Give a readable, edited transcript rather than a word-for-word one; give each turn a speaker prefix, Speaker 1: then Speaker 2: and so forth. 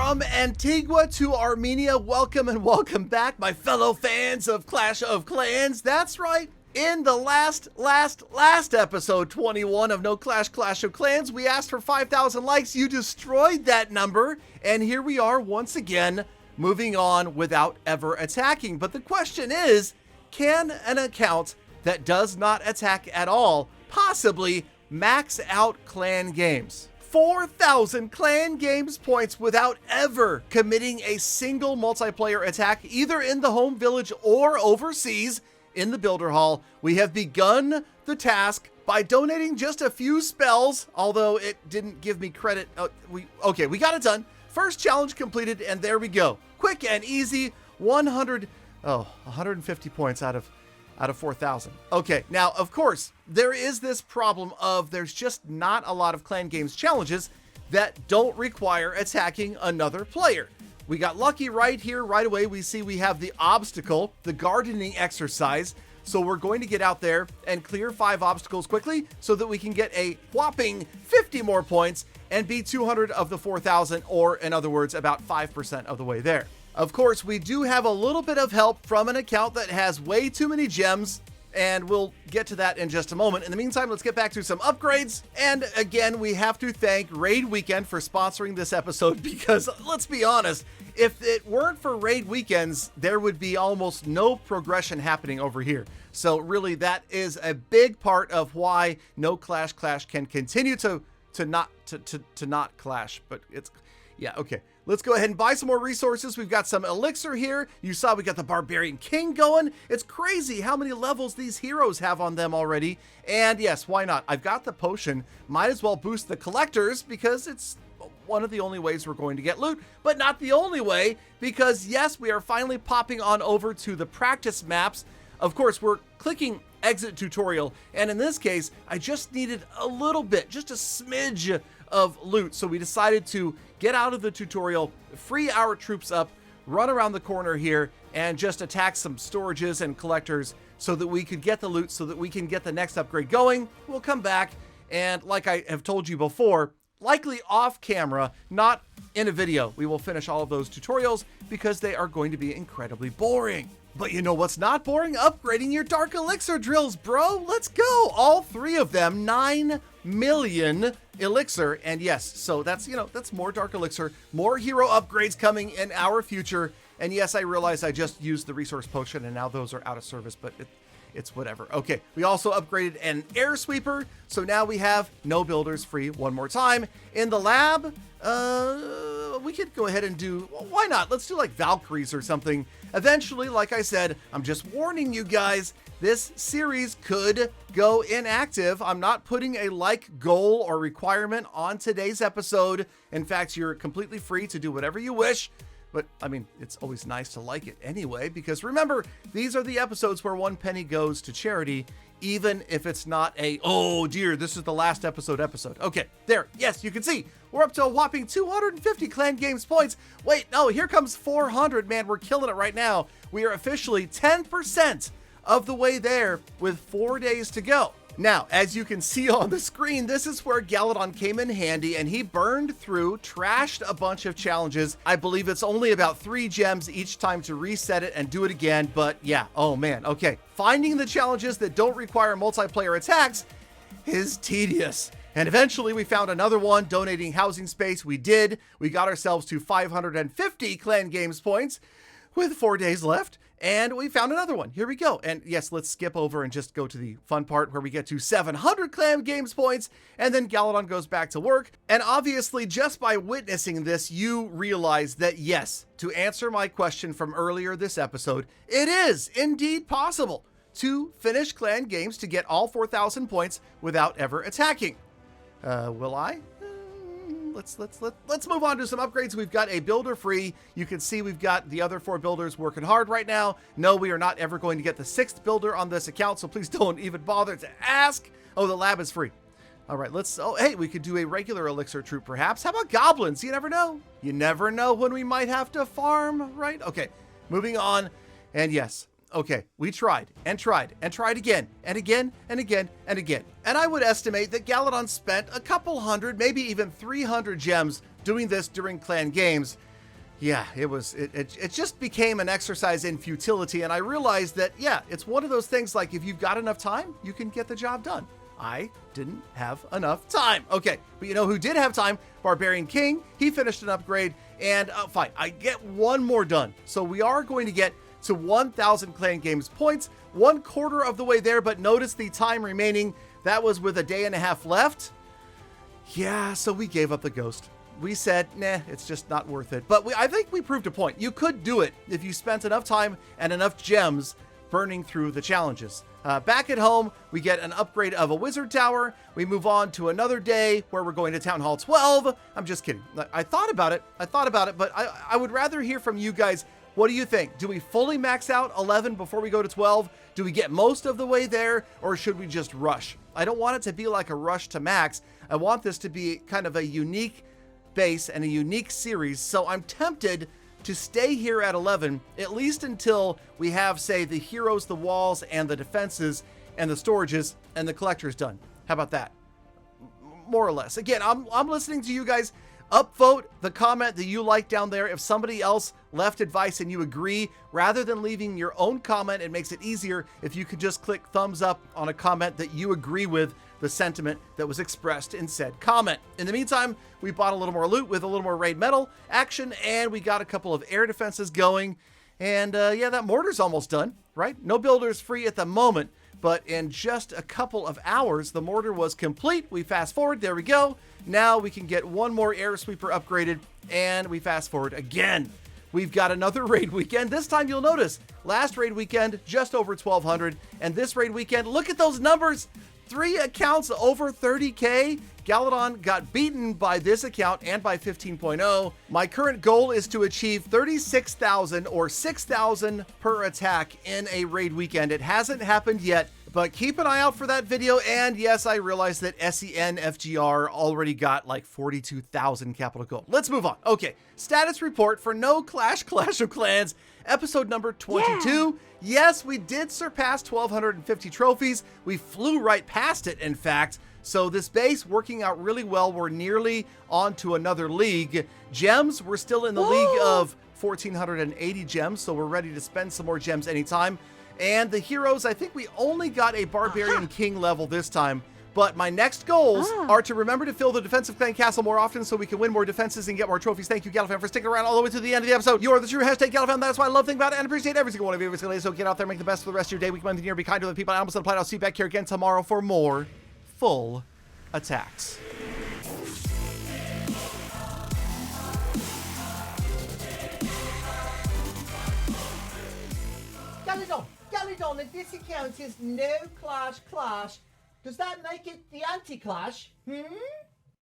Speaker 1: From Antigua to Armenia, welcome and welcome back, my fellow fans of Clash of Clans. That's right. In the last episode 21 of No Clash of Clans, we asked for 5,000 likes. You destroyed that number. And here we are once again, moving on without ever attacking. But the question is, can an account that does not attack at all possibly max out clan games? 4,000 clan games points without ever committing a single multiplayer attack, either in the home village or overseas in the Builder Hall. We have begun the task by donating just a few spells, although it didn't give me credit. We got it done. First challenge completed, and there we go. Quick and easy, 150 points out of 4,000. Okay, now, of course, there is this problem of there's just not a lot of clan games challenges that don't require attacking another player. We got lucky right here, right away. We see we have the obstacle, the gardening exercise. So we're going to get out there and clear 5 obstacles quickly so that we can get a whopping 50 more points and be 200 of the 4,000, or in other words, about 5% of the way there. Of course, we do have a little bit of help from an account that has way too many gems, and we'll get to that in just a moment. In the meantime, let's get back to some upgrades. And again, we have to thank Raid Weekend for sponsoring this episode, because let's be honest, if it weren't for Raid Weekends, there would be almost no progression happening over here. So really, that is a big part of why No Clash can continue to not clash, but it's, yeah, okay. Let's go ahead and buy some more resources. We've got some elixir here. You saw we got the Barbarian King going. It's crazy how many levels these heroes have on them already. And yes, why not? I've got the potion. Might as well boost the collectors because it's one of the only ways we're going to get loot, but not the only way, because yes, we are finally popping on over to the practice maps. Of course, we're clicking exit tutorial, and in this case, I just needed a little bit, just a smidge of loot. So we decided to get out of the tutorial, free our troops up, run around the corner here, and just attack some storages and collectors so that we could get the loot, so that we can get the next upgrade going. We'll come back, and like I have told you before, likely off camera, not in a video, we will finish all of those tutorials because they are going to be incredibly boring. But you know what's not boring? Upgrading your Dark Elixir drills, bro. Let's go. All 3 of them, 9 million elixir. And yes, so that's, that's more Dark Elixir, more hero upgrades coming in our future. And yes, I realize I just used the resource potion and now those are out of service, but it's whatever. Okay, we also upgraded an air sweeper. So now we have no builders free one more time. In the lab, we could go ahead and do, why not? Let's do like Valkyries or something. Eventually, like I said, I'm just warning you guys, this series could go inactive. I'm not putting a like goal or requirement on today's episode. In fact, you're completely free to do whatever you wish. But I mean, it's always nice to like it anyway, because remember, these are the episodes where 1 penny goes to charity, even if it's not a, oh dear, this is the last episode. Okay, there, yes, you can see, we're up to a whopping 250 clan games points. Wait, no, here comes 400, man, we're killing it right now. We are officially 10% of the way there with 4 days to go. Now, as you can see on the screen, this is where Galadon came in handy, and he burned through, trashed a bunch of challenges. I believe it's only about 3 gems each time to reset it and do it again, but yeah, oh man, okay. Finding the challenges that don't require multiplayer attacks is tedious. And eventually we found another one, donating housing space. We did. We got ourselves to 550 clan games points with 4 days left. And we found another one. Here we go. And yes, let's skip over and just go to the fun part where we get to 700 clan games points, and then Galadon goes back to work. And obviously, just by witnessing this, you realize that yes, to answer my question from earlier this episode, it is indeed possible to finish clan games to get all 4,000 points without ever attacking. Will I? Let's move on to some upgrades. We've got a builder free. You can see we've got the other 4 builders working hard right now. No, we are not ever going to get the 6th builder on this account, so please don't even bother to ask. Oh, the lab is free. All right, hey, we could do a regular elixir troop perhaps. How about goblins? You never know. You never know when we might have to farm, right? Okay, moving on. And yes, okay, we tried and tried and tried again and again and again and again. And I would estimate that Galadon spent a couple hundred, maybe even 300 gems doing this during clan games. Yeah, it just became an exercise in futility, and I realized that, yeah, it's one of those things like if you've got enough time, you can get the job done. I didn't have enough time. Okay, but you know who did have time? Barbarian King. He finished an upgrade, and fine, I get one more done. So we are going to get to 1,000 Clan Games points, 1/4 of the way there, but notice the time remaining. That was with a day and a half left. Yeah, so we gave up the ghost. We said, nah, it's just not worth it. But I think we proved a point. You could do it if you spent enough time and enough gems burning through the challenges. Back at home, we get an upgrade of a wizard tower. We move on to another day where we're going to Town Hall 12. I'm just kidding. I thought about it, but I would rather hear from you guys. What do you think? Do we fully max out 11 before we go to 12? Do we get most of the way there, or should we just rush? I don't want it to be like a rush to max. I want this to be kind of a unique base and a unique series, so I'm tempted to stay here at 11, at least until we have, say, the heroes, the walls, and the defenses, and the storages, and the collectors done. How about that? More or less. Again, I'm listening to you guys. Upvote the comment that you like down there. If somebody else left advice and you agree, rather than leaving your own comment, it makes it easier if you could just click thumbs up on a comment that you agree with the sentiment that was expressed in said comment. In the meantime, we bought a little more loot with a little more raid metal action, and we got a couple of air defenses going. And yeah, that mortar's almost done, right? No builders free at the moment, but in just a couple of hours, the mortar was complete. We fast forward, there we go. Now we can get one more air sweeper upgraded, and we fast forward again. We've got another raid weekend. This time you'll notice, last raid weekend, just over 1,200, and this raid weekend, look at those numbers. 3 accounts over 30K. Galadon got beaten by this account and by 15.0. My current goal is to achieve 36,000 or 6,000 per attack in a raid weekend. It hasn't happened yet, but keep an eye out for that video. And yes, I realize that SEN FGR already got like 42,000 capital gold. Let's move on. Okay, status report for No Clash of Clans, episode number 22. Yeah. Yes, we did surpass 1,250 trophies. We flew right past it, in fact. So this base working out really well. We're nearly on to another league. Gems, we're still in the league of 1,480 gems, so we're ready to spend some more gems anytime. And the heroes, I think we only got a Barbarian King level this time. But my next goals are to remember to fill the defensive clan castle more often so we can win more defenses and get more trophies. Thank you, Galafan, for sticking around all the way to the end of the episode. You are the true hashtag Galafan. That's why I love thinking about it and appreciate every single one of you. So get out there, make the best of the rest of your day, week, month, and year. Be kind to the people. I almost applied. I'll see you back here again tomorrow for more full attacks.
Speaker 2: Galadon, if this account is No Clash, does that make it the anti-clash?